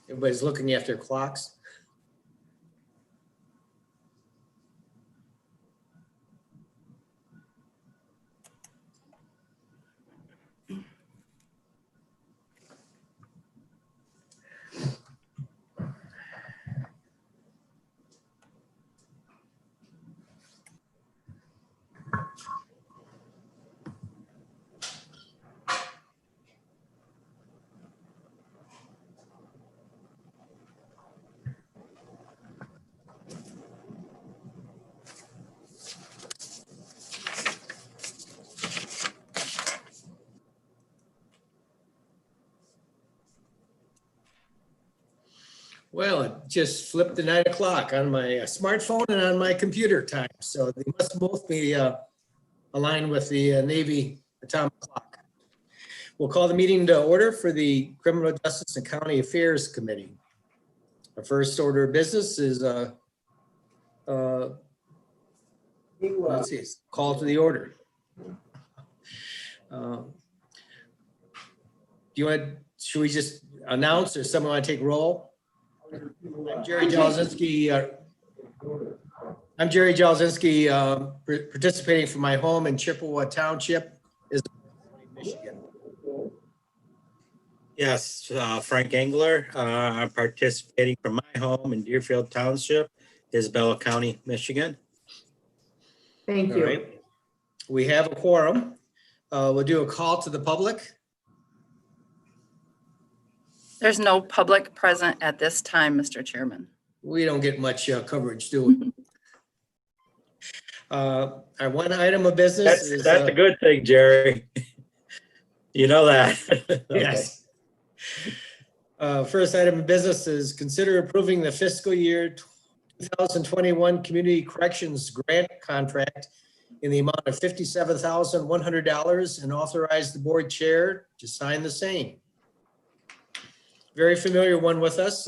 Everybody's looking at their clocks. Well, it just flipped to 9 o'clock on my smartphone and on my computer time. So they must both be aligned with the Navy atomic clock. We'll call the meeting to order for the Criminal Justice and County Affairs Committee. Our first order of business is let's see, call to the order. Should we just announce, or someone want to take roll? I'm Jerry Jalzinski. Participating from my home in Chippewa Township, Michigan. Yes, Frank Engler. I'm participating from my home in Deerfield Township, Isabella County, Michigan. Thank All you. right. We have a quorum. We'll do a call to the public. There's no public present at this time, Mr. Chairman. We don't get much coverage, do we? Our one item of business is. That's a good thing, Jerry. You know that. Okay. Yes. First item of business is consider approving the fiscal year 2021 Community Corrections Grant Contract in the amount of $57,100 and authorize the board chair to sign the same. Very familiar one with us.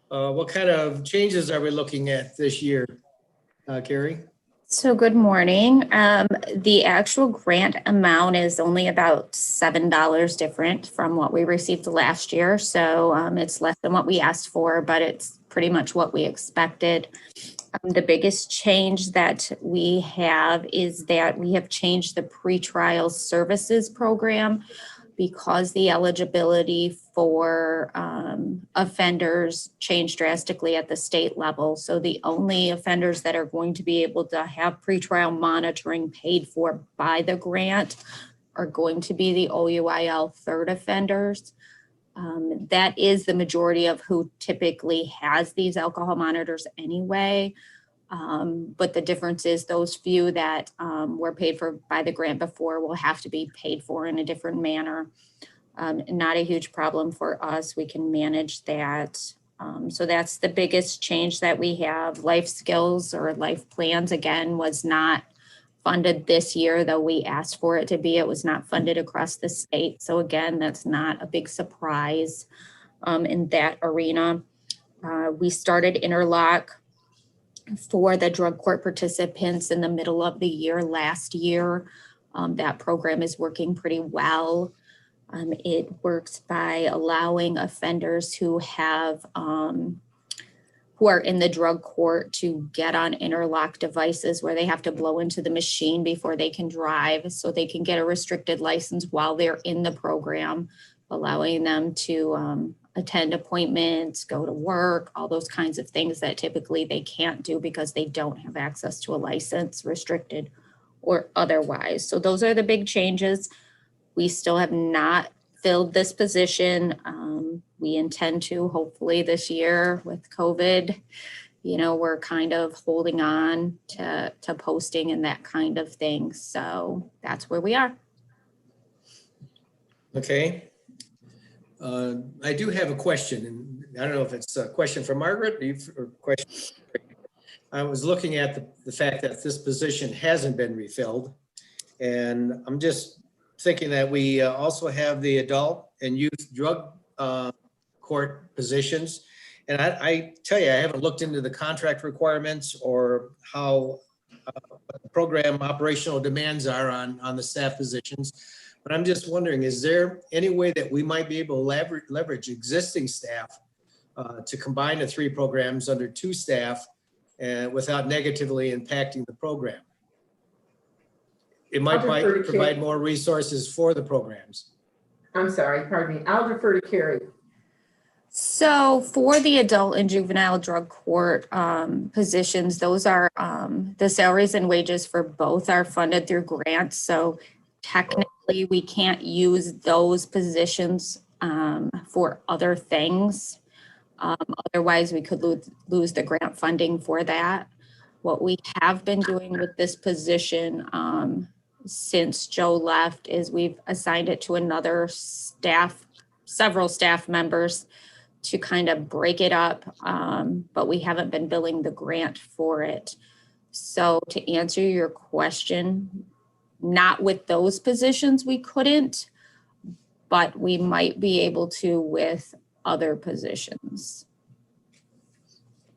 What kind of changes are we looking at this year, Carrie? So good morning. The actual grant amount is only about $7 different from what we received last year. So it's less than what we asked for, but it's pretty much what we expected. The biggest change that we have is that we have changed the pretrial services program because the eligibility for offenders changed drastically at the state level. So the only offenders that are going to be able to have pretrial monitoring paid for by the grant are going to be the OUIL third offenders. That is the majority of who typically has these alcohol monitors anyway. But the difference is those few that were paid for by the grant before will have to be paid for in a different manner. Not a huge problem for us. We can manage that. So that's the biggest change that we have. Life skills or life plans, again, was not funded this year, though we asked for it to be. It was not funded across the state. So again, that's not a big surprise in that arena. We started Interlock for the drug court participants in the middle of the year last year. That program is working pretty well. It works by allowing offenders who have who are in the drug court to get on Interlock devices where they have to blow into the machine before they can drive, so they can get a restricted license while they're in the program, allowing them to attend appointments, go to work, all those kinds of things that typically they can't do because they don't have access to a license, restricted or otherwise. So those are the big changes. We still have not filled this position. We intend to hopefully this year with COVID. You know, we're kind of holding on to posting and that kind of thing. So that's where we are. Okay. I do have a question, and I don't know if it's a question for Margaret or question. I was looking at the fact that this position hasn't been refilled, and I'm just thinking that we also have the adult and youth drug court positions. And I tell you, I haven't looked into the contract requirements or how what the program operational demands are on the staff positions. But I'm just wondering, is there any way that we might be able to leverage existing staff to combine the 3 programs under 2 staff without negatively impacting the program? It might I'll defer to provide Kate. more resources for the programs. I'm sorry, pardon me. I'll defer to Carrie. So for the adult and juvenile drug court positions, those are the salaries and wages for both are funded through grants. So technically, we can't use those positions for other things. Otherwise, we could lose the grant funding for that. What we have been doing with this position since Joe left is we've assigned it to another staff, several staff members to kind of break it up, but we haven't been billing the grant for it. So to answer your question, not with those positions, we couldn't, but we might be able to with other positions.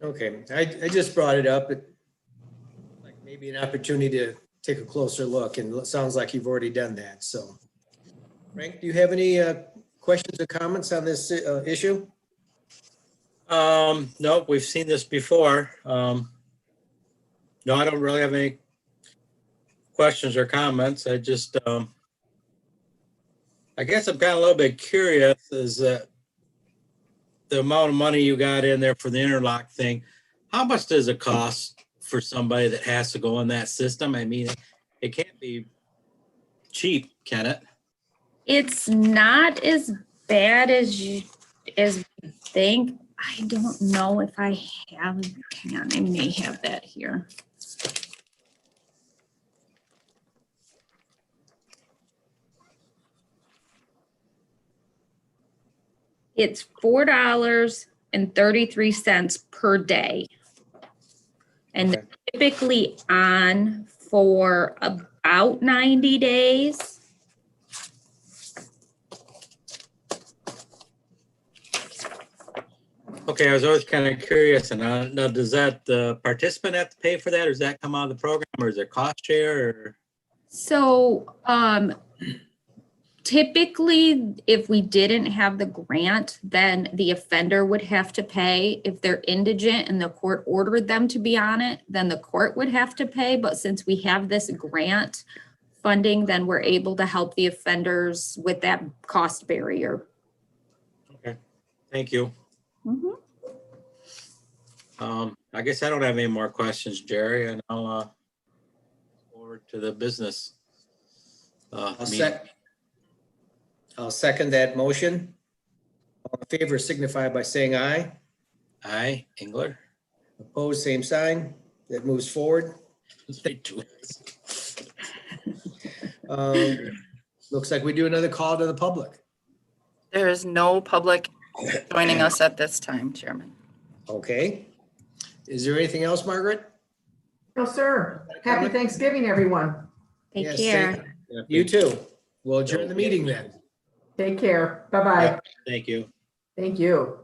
Okay, I just brought it up. Like maybe an opportunity to take a closer look, and it sounds like you've already done that. So, Frank, do you have any questions or comments on this issue? No, we've seen this before. No, I don't really have any questions or comments. I just, I guess I'm kind of a little bit curious is that the amount of money you got in there for the interlock thing, how much does it cost for somebody that has to go in that system? I mean, it can't be cheap, can it? It's not as bad as you think. I don't know if I have, hang on, I may have that here. It's $4.33 per day. And Okay. typically on for about 90 days. Okay, I was always kind of curious. And now does that the participant have to pay for that, or does that come out of the program, or is it cost share? Or So typically, if we didn't have the grant, then the offender would have to pay. If they're indigent and the court ordered them to be on it, then the court would have to pay. But since we have this grant funding, then we're able to help the offenders with that cost barrier. okay, thank you. Mhm. I guess I don't have any more questions, Jerry, and I'll forward to the business. Meeting. I'll second that motion. All in favor signify by saying aye. Aye, Engler. Opposed, same sign. That moves forward. Looks like we do another call to the public. There is no public joining us at this time, Chairman. Okay. Is there anything else, Margaret? No, sir. Happy Thanksgiving, everyone. Take Yes, care. You too. We'll adjourn the meeting then. Take care. Bye-bye. Thank you. Thank you.